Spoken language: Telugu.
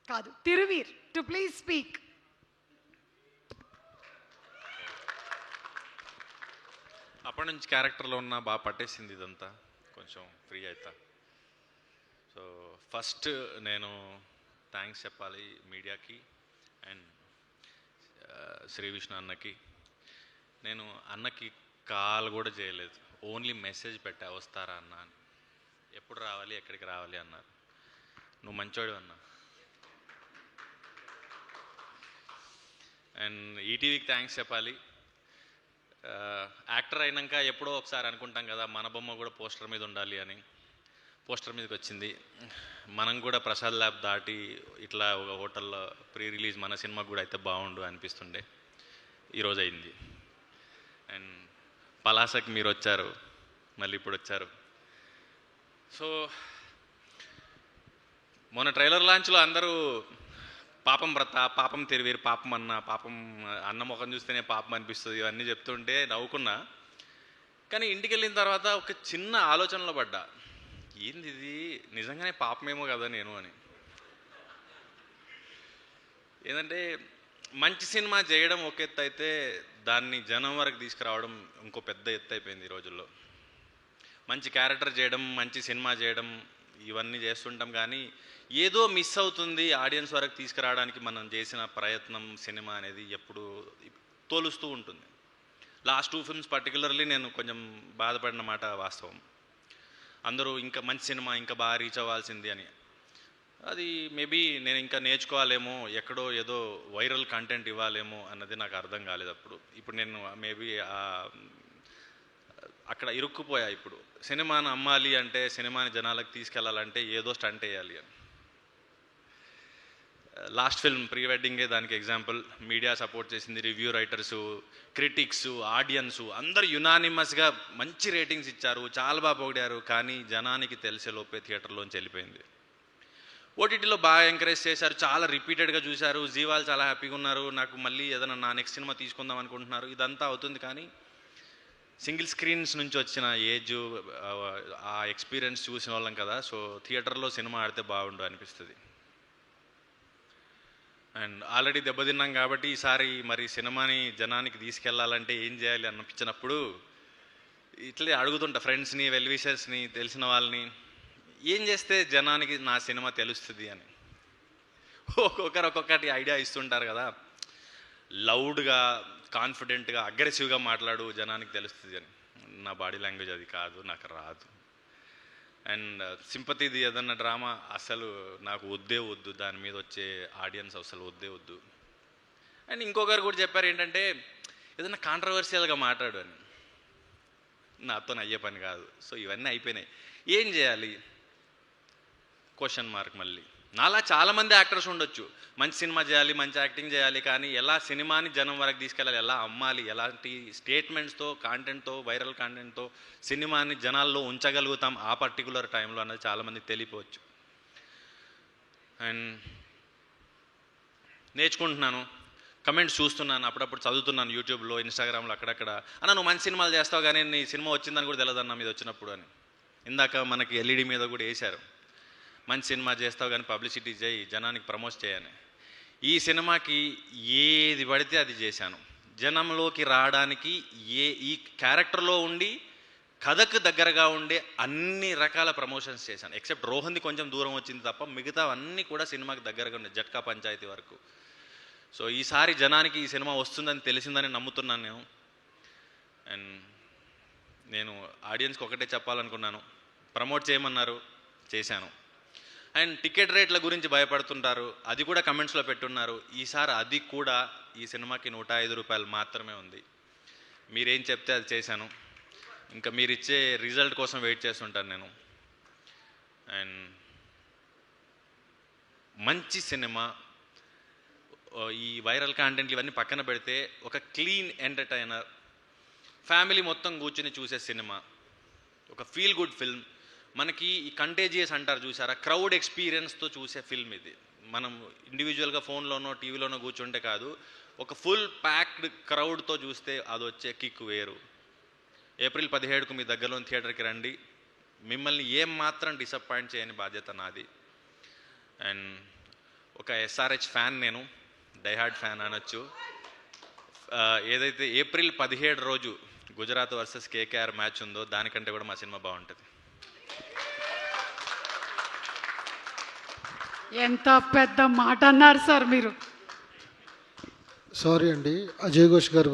కాదు, తిరువీర్ టు ప్లీజ్ స్పీక్. అప్పటి నుంచి క్యారెక్టర్లో ఉన్న బాగా పట్టేసింది ఇదంతా, కొంచెం ఫ్రీ అవుతా. సో ఫస్ట్ నేను థ్యాంక్స్ చెప్పాలి మీడియాకి అండ్ శ్రీ విష్ణు అన్నకి. నేను అన్నకి కాల్ కూడా చేయలేదు, ఓన్లీ మెసేజ్ పెట్టా వస్తారా అన్న అని. ఎప్పుడు రావాలి, ఎక్కడికి రావాలి అన్నారు. నువ్వు మంచోడు అన్నా. అండ్ ఈటీవీకి థ్యాంక్స్ చెప్పాలి. యాక్టర్ అయినాక ఎప్పుడో ఒకసారి అనుకుంటాం కదా మన బొమ్మ కూడా పోస్టర్ మీద ఉండాలి అని. పోస్టర్ మీదకి వచ్చింది. మనం కూడా ప్రసాద్ ల్యాబ్ దాటి ఇట్లా ఒక హోటల్లో ప్రీ రిలీజ్ మన సినిమా కూడా అయితే బాగుండు అనిపిస్తుండే. ఈరోజు అయింది. అండ్ పలాసకి మీరు వచ్చారు, మళ్ళీ ఇప్పుడు వచ్చారు. సో మొన్న ట్రైలర్ లాంచ్లో అందరూ పాపం వ్రత, పాపం తిరువీరు, పాపం అన్న, పాపం అన్న ముఖం చూస్తేనే పాపం అనిపిస్తుంది ఇవన్నీ చెప్తుంటే నవ్వుకున్నా. కానీ ఇంటికి వెళ్ళిన తర్వాత ఒక చిన్న ఆలోచనలో పడ్డా, ఏంది ఇది నిజంగానే పాపమేమో కదా నేను అని. ఏంటంటే మంచి సినిమా చేయడం ఒక ఎత్తు అయితే దాన్ని జనం వరకు తీసుకురావడం ఇంకో పెద్ద ఎత్తు అయిపోయింది ఈ రోజుల్లో. మంచి క్యారెక్టర్ చేయడం, మంచి సినిమా చేయడం ఇవన్నీ చేస్తుంటాం, కానీ ఏదో మిస్ అవుతుంది ఆడియన్స్ వరకు తీసుకురావడానికి మనం చేసిన ప్రయత్నం సినిమా అనేది ఎప్పుడు తోలుస్తూ ఉంటుంది. లాస్ట్ 2 ఫిల్మ్స్ పర్టికులర్లీ నేను కొంచెం బాధపడిన మాట వాస్తవం. అందరూ ఇంకా మంచి సినిమా ఇంకా బాగా రీచ్ అవ్వాల్సింది అని. అది మేబీ నేను ఇంకా నేర్చుకోవాలేమో, ఎక్కడో ఏదో వైరల్ కంటెంట్ ఇవ్వాలేమో అన్నది నాకు అర్థం కాలేదు అప్పుడు. ఇప్పుడు నేను మేబీ అక్కడ ఇరుక్కుపోయా. ఇప్పుడు సినిమాని అమ్మాలి అంటే, సినిమాని జనాలకు తీసుకెళ్లాలంటే ఏదో స్టంట్ వేయాలి అని. లాస్ట్ ఫిల్మ్ ప్రీ వెడ్డింగే దానికి ఎగ్జాంపుల్. మీడియా సపోర్ట్ చేసింది, రివ్యూ రైటర్సు, క్రిటిక్స్, ఆడియన్సు అందరూ యునానిమస్గా మంచి రేటింగ్స్ ఇచ్చారు, చాలా బాగా పొగిడారు. కానీ జనానికి తెలిసే లోపే థియేటర్లోంచి వెళ్ళిపోయింది. ఓటీటీలో బాగా ఎంకరేజ్ చేశారు, చాలా రిపీటెడ్గా చూశారు, జీవాలు చాలా హ్యాపీగా ఉన్నారు, నాకు మళ్ళీ ఏదైనా నా నెక్స్ట్ సినిమా తీసుకుందాం అనుకుంటున్నారు. ఇదంతా అవుతుంది, కానీ సింగిల్ స్క్రీన్స్ నుంచి వచ్చిన ఏజ్, ఆ ఎక్స్పీరియన్స్ చూసిన వాళ్ళం కదా. సో థియేటర్లో సినిమా ఆడితే బాగుండు అనిపిస్తుంది. అండ్ ఆల్రెడీ దెబ్బతిన్నాం కాబట్టి ఈసారి మరి సినిమాని జనానికి తీసుకెళ్లాలంటే ఏం చేయాలి అనిపించినప్పుడు ఇట్లే అడుగుతుంటా ఫ్రెండ్స్ని, వెల్ విషర్స్ని, తెలిసిన వాళ్ళని, ఏం చేస్తే జనానికి నా సినిమా తెలుస్తుంది అని. ఒక్కొక్కరు ఒక్కొక్కటి ఐడియా ఇస్తుంటారు కదా. లౌడ్గా, కాన్ఫిడెంట్గా, అగ్రెసివ్గా మాట్లాడు జనానికి తెలుస్తుంది అని. నా బాడీ లాంగ్వేజ్ అది కాదు, నాకు రాదు. అండ్ సింపతిది ఏదన్నా డ్రామా అసలు నాకు వద్దే వద్దు, దాని మీద వచ్చే ఆడియన్స్ అసలు వద్దే వద్దు. అండ్ ఇంకొకరు కూడా చెప్పారు ఏంటంటే ఏదైనా కాంట్రవర్షియల్గా మాట్లాడు అని. నాతో అయ్యే పని కాదు. సో ఇవన్నీ అయిపోయినాయి. ఏం చేయాలి క్వశ్చన్ మార్క్. మళ్ళీ నాలా చాలామంది యాక్టర్స్ ఉండొచ్చు, మంచి సినిమా చేయాలి, మంచి యాక్టింగ్ చేయాలి, కానీ ఎలా సినిమాని జనం వరకు తీసుకెళ్ళాలి, ఎలా అమ్మాలి, ఎలాంటి స్టేట్మెంట్స్తో, కాంటెంట్తో, వైరల్ కాంటెంట్తో సినిమాని జనాల్లో ఉంచగలుగుతాం ఆ పర్టికులర్ టైంలో అన్నది చాలామందికి తెలియపోవచ్చు. అండ్ నేర్చుకుంటున్నాను, కమెంట్స్ చూస్తున్నాను, అప్పుడప్పుడు చదువుతున్నాను యూట్యూబ్లో, ఇన్స్టాగ్రామ్లో, అక్కడక్కడ. అన్న నువ్వు మంచి సినిమాలు చేస్తావు కానీ నీ సినిమా వచ్చిందని కూడా తెలియదన్న మీద వచ్చినప్పుడు అని. ఇందాక మనకి ఎల్ఈడి మీద కూడా వేశారు, మంచి సినిమా చేస్తావు కానీ పబ్లిసిటీ చేయి, జనానికి ప్రమోట్ చేయని. ఈ సినిమాకి ఏది పడితే అది చేశాను. జనంలోకి రావడానికి ఈ క్యారెక్టర్లో ఉండి కథకు దగ్గరగా ఉండే అన్ని రకాల ప్రమోషన్స్ చేశాను. ఎక్సెప్ట్ రోహన్ది కొంచెం దూరం వచ్చింది తప్ప మిగతా అన్నీ కూడా సినిమాకి దగ్గరగా ఉండే, జట్కా పంచాయతీ వరకు. సో ఈసారి జనానికి ఈ సినిమా వస్తుందని తెలిసిందని నమ్ముతున్నాను నేను. అండ్ నేను ఆడియన్స్కి ఒకటే చెప్పాలనుకున్నాను, ప్రమోట్ చేయమన్నారు, చేశాను. అండ్ టికెట్ రేట్ల గురించి భయపడుతుంటారు, అది కూడా కమెంట్స్లో పెట్టున్నారు. ఈసారి అది కూడా ఈ సినిమాకి 105 రూపాయలు మాత్రమే ఉంది. మీరేం చెప్తే అది చేశాను. ఇంకా మీరు ఇచ్చే రిజల్ట్ కోసం వెయిట్ చేస్తుంటాను నేను. అండ్ మంచి సినిమా, ఈ వైరల్ కాంటెంట్లు ఇవన్నీ పక్కన పెడితే ఒక క్లీన్ ఎంటర్టైనర్, ఫ్యామిలీ మొత్తం కూర్చుని చూసే సినిమా, ఒక ఫీల్ గుడ్ ఫిల్మ్. మనకి ఈ కంటేజియస్ అంటారు చూసారా, క్రౌడ్ ఎక్స్పీరియన్స్తో చూసే ఫిల్మ్ ఇది. మనం ఇండివిజువల్గా ఫోన్లోనో టీవీలోనో కూర్చుంటే కాదు, ఒక ఫుల్ ప్యాక్డ్ క్రౌడ్తో చూస్తే అది వచ్చే కిక్ వేరు. ఏప్రిల్ 17కు మీ దగ్గరలోని థియేటర్కి రండి. మిమ్మల్ని ఏం మాత్రం డిసప్పాయింట్ చేయని బాధ్యత నాది. అండ్ ఒక ఎస్ఆర్హెచ్ ఫ్యాన్, నేను డైహార్డ్ ఫ్యాన్ అనొచ్చు. ఏదైతే ఏప్రిల్ 17 రోజు గుజరాత్ వర్సెస్ కేకేఆర్ మ్యాచ్ ఉందో దానికంటే కూడా మా సినిమా బాగుంటుంది. ఎంత పెద్ద మాట అన్నారు సార్ మీరు. సారీ అండి, అజయ్ ఘోష్ గారు